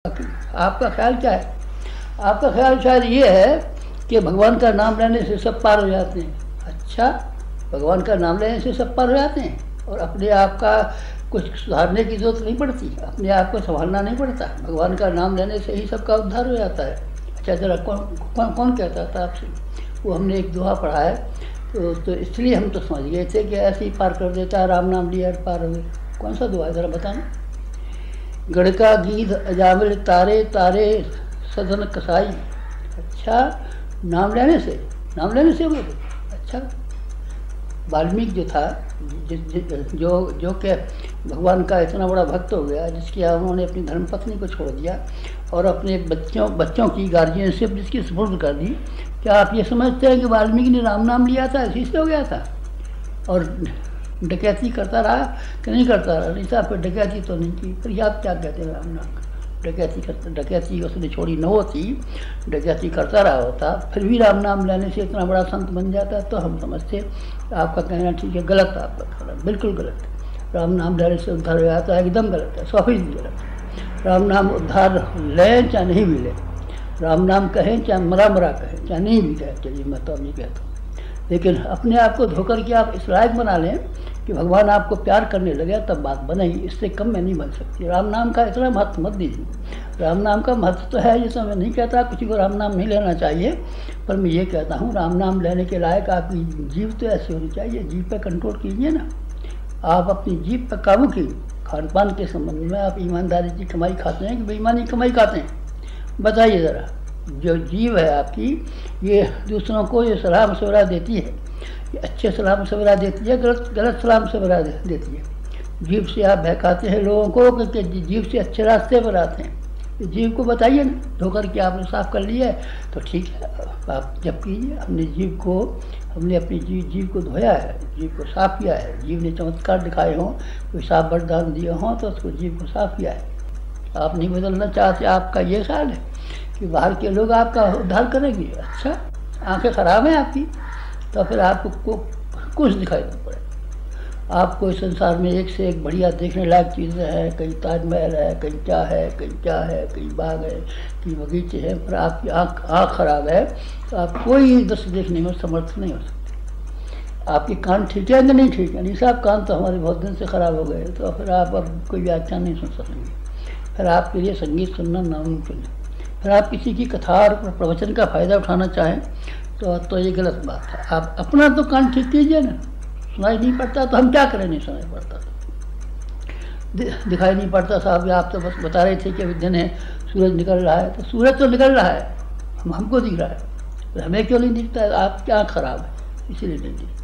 आपका ख्याल क्या है? आपका ख्याल शायद ये है कि भगवान का नाम लेने से सब पार हो जाते हैं। अच्छा, भगवान का नाम लेने से सब पार हो जाते हैं और अपने आप का कुछ सुधारने की जरूरत नहीं पड़ती, अपने आप को संभालना नहीं पड़ता, भगवान का नाम लेने से ही सबका उद्धार हो जाता है। अच्छा, ज़रा कौन कहता था आपसे? वो हमने एक दोहा पढ़ा है, तो इसलिए हम तो समझ गए थे कि ऐसे ही पार कर देता है, राम नाम लिया पार हो गए। कौन सा दोहा है ज़रा बताना? गढ़का गीध अजामिल तारे तारे सदन कसाई। अच्छा, नाम लेने से वो। अच्छा, वाल्मीकि जो था, जो कि भगवान का इतना बड़ा भक्त हो गया, जिसकी उन्होंने अपनी धर्मपत्नी को छोड़ दिया और अपने बच्चों की गार्जियनशिप जिसकी सुपुर्द कर दी। क्या आप ये समझते हैं कि वाल्मीकि ने राम नाम लिया था इसी से हो गया था और डकैती करता रहा कि नहीं करता रहा? नहीं साहब, फिर डकैती तो नहीं की। फिर आप क्या कहते हैं? राम नाम डकैती उसने छोड़ी न होती, डकैती करता रहा होता, फिर भी राम नाम लेने से इतना बड़ा संत बन जाता, तो हम समझते आपका कहना ठीक है। गलत है आपका कहना, बिल्कुल गलत है। राम नाम लेने से उद्धार हो जाता है, एकदम गलत है, 100% गलत है। राम नाम उद्धार लें चाहे नहीं भी लें, राम नाम कहें चाहे मरा कहें चाहे नहीं भी कहें, चलिए मैं तो नहीं कहता हूँ, लेकिन अपने आप को धोकर के आप इस लायक बना लें कि भगवान आपको प्यार करने लगे, तब बात बनेगी। इससे कम में नहीं बन सकती। राम नाम का इतना महत्व मत दीजिए। राम नाम का महत्व तो है, जैसा मैं नहीं कहता किसी को राम नाम नहीं लेना चाहिए, पर मैं ये कहता हूँ राम नाम लेने के लायक आपकी जीभ तो ऐसी होनी चाहिए। जीभ पे कंट्रोल कीजिए ना, आप अपनी जीभ पर काबू कीजिए। खान पान के संबंध में आप ईमानदारी की कमाई खाते हैं कि बेईमानी की कमाई खाते हैं? बताइए ज़रा। जो जीव है आपकी, ये दूसरों को ये सलाह मशवरा देती है, ये अच्छे सलाह मशवरा देती है, गलत सलाह मशवरा देती है। जीव से आप बहकाते हैं लोगों को कि जीव से अच्छे रास्ते पर आते हैं। जीव को बताइए ना, धोकर के आपने साफ कर लिया है तो ठीक है, आप जब कीजिए। हमने अपनी जीव को धोया है, जीव को साफ किया है। जीव ने चमत्कार दिखाए हों, कोई साफ वरदान दिए हों, तो उसको जीव को साफ किया है। आप नहीं बदलना चाहते, आपका ये ख्याल है कि बाहर के लोग आपका उद्धार करेंगे? अच्छा, आंखें ख़राब हैं आपकी, तो फिर आपको कुछ दिखाई नहीं पड़ेगा। आपको इस संसार में एक से एक बढ़िया देखने लायक चीज़ें हैं, कहीं ताजमहल है, कहीं क्या है, कहीं बाग है, कहीं बगीचे हैं, पर आपकी आँख ख़राब है, तो आप कोई दृश्य देखने में समर्थ नहीं हो सकते। आपके कान ठीक है कि नहीं ठीक है? नहीं साहब, कान तो हमारे बहुत दिन से ख़राब हो गए, तो फिर आप अब कोई व्याख्यान नहीं सुन सकेंगे। फिर आपके लिए संगीत सुनना नामुमकिन है। फिर आप किसी की कथा और प्रवचन का फ़ायदा उठाना चाहें तो ये गलत बात है। आप अपना तो कान ठीक कीजिए ना। सुनाई नहीं पड़ता तो हम क्या करें? नहीं सुनाई पड़ता तो दिखाई नहीं पड़ता साहब, आप तो बस बता रहे थे कि दिन है, सूरज निकल रहा है, तो सूरज तो निकल रहा है, हमको दिख रहा है, तो हमें क्यों नहीं दिखता है? आप क्या ख़राब है इसीलिए नहीं दिखता।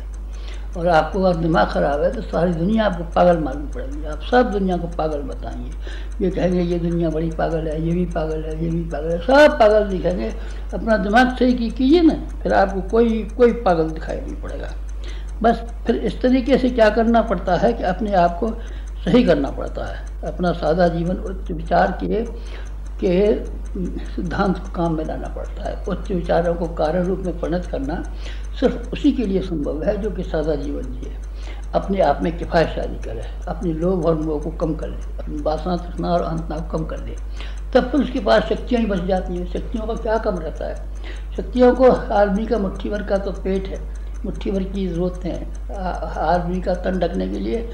और आपको अगर दिमाग ख़राब है तो सारी दुनिया आपको पागल मालूम पड़ेगी। आप सब दुनिया को पागल बताएंगे, ये कहेंगे ये दुनिया बड़ी पागल है, ये भी पागल है, ये भी पागल है, सब पागल दिखेंगे। अपना दिमाग सही कीजिए ना, फिर आपको कोई पागल दिखाई नहीं पड़ेगा। बस फिर इस तरीके से क्या करना पड़ता है कि अपने आप को सही करना पड़ता है। अपना सादा जीवन उच्च विचार के सिद्धांत को काम में लाना पड़ता है। उच्च विचारों को कारण रूप में परिणत करना सिर्फ उसी के लिए संभव है जो कि सादा जीवन जिए, अपने आप में किफ़ायतशाली करे, अपने लोभ और मोह को कम कर ले, अपनी वासना तृष्णा और अहंता को कम कर ले, तब फिर उसके पास शक्तियाँ ही बच जाती हैं। शक्तियों का क्या कम रहता है? शक्तियों को आदमी का मुट्ठी भर का तो पेट है, मुट्ठी भर की ज़रूरत है। आदमी का तन ढकने के लिए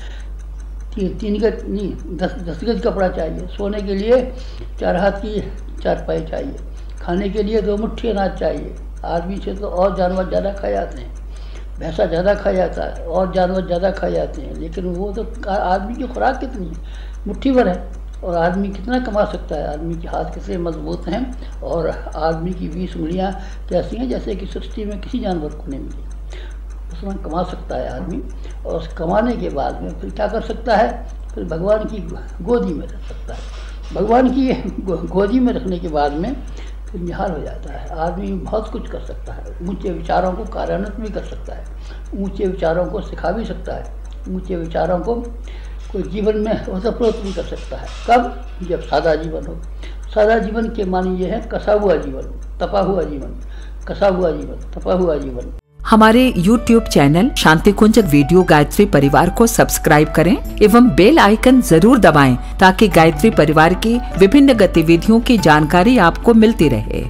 3 गज नहीं 10 गज कपड़ा चाहिए, सोने के लिए 4 हाथ की चारपाई चाहिए, खाने के लिए 2 मुट्ठी अनाज चाहिए। आदमी से तो और जानवर ज़्यादा खाए जाते हैं, भैंसा ज़्यादा खाया जाता है और जानवर ज़्यादा खाए जाते हैं, लेकिन वो तो आदमी की खुराक कितनी है? मुट्ठी भर है। और आदमी कितना कमा सकता है? आदमी के हाथ कितने मजबूत हैं और आदमी की 20 उंगलियाँ कैसी हैं जैसे कि सृष्टि में किसी जानवर को नहीं मिली। उसमें कमा सकता है आदमी, और उस कमाने के बाद में फिर क्या कर सकता है? फिर भगवान की गोदी में रख सकता है। भगवान की गोदी में रखने के बाद में फिर निहाल हो जाता है। आदमी बहुत कुछ कर सकता है, ऊंचे विचारों को कार्यान्वित भी कर सकता है, ऊंचे विचारों को सिखा भी सकता है, ऊंचे विचारों को कोई जीवन में ओतप्रोत भी कर सकता है। कब? जब सादा जीवन हो। सादा जीवन के मानी ये है कसा हुआ जीवन, तपा हुआ जीवन, कसा हुआ जीवन, तपा हुआ जीवन। हमारे YouTube चैनल शांति कुंज वीडियो गायत्री परिवार को सब्सक्राइब करें एवं बेल आइकन जरूर दबाएं ताकि गायत्री परिवार की विभिन्न गतिविधियों की जानकारी आपको मिलती रहे।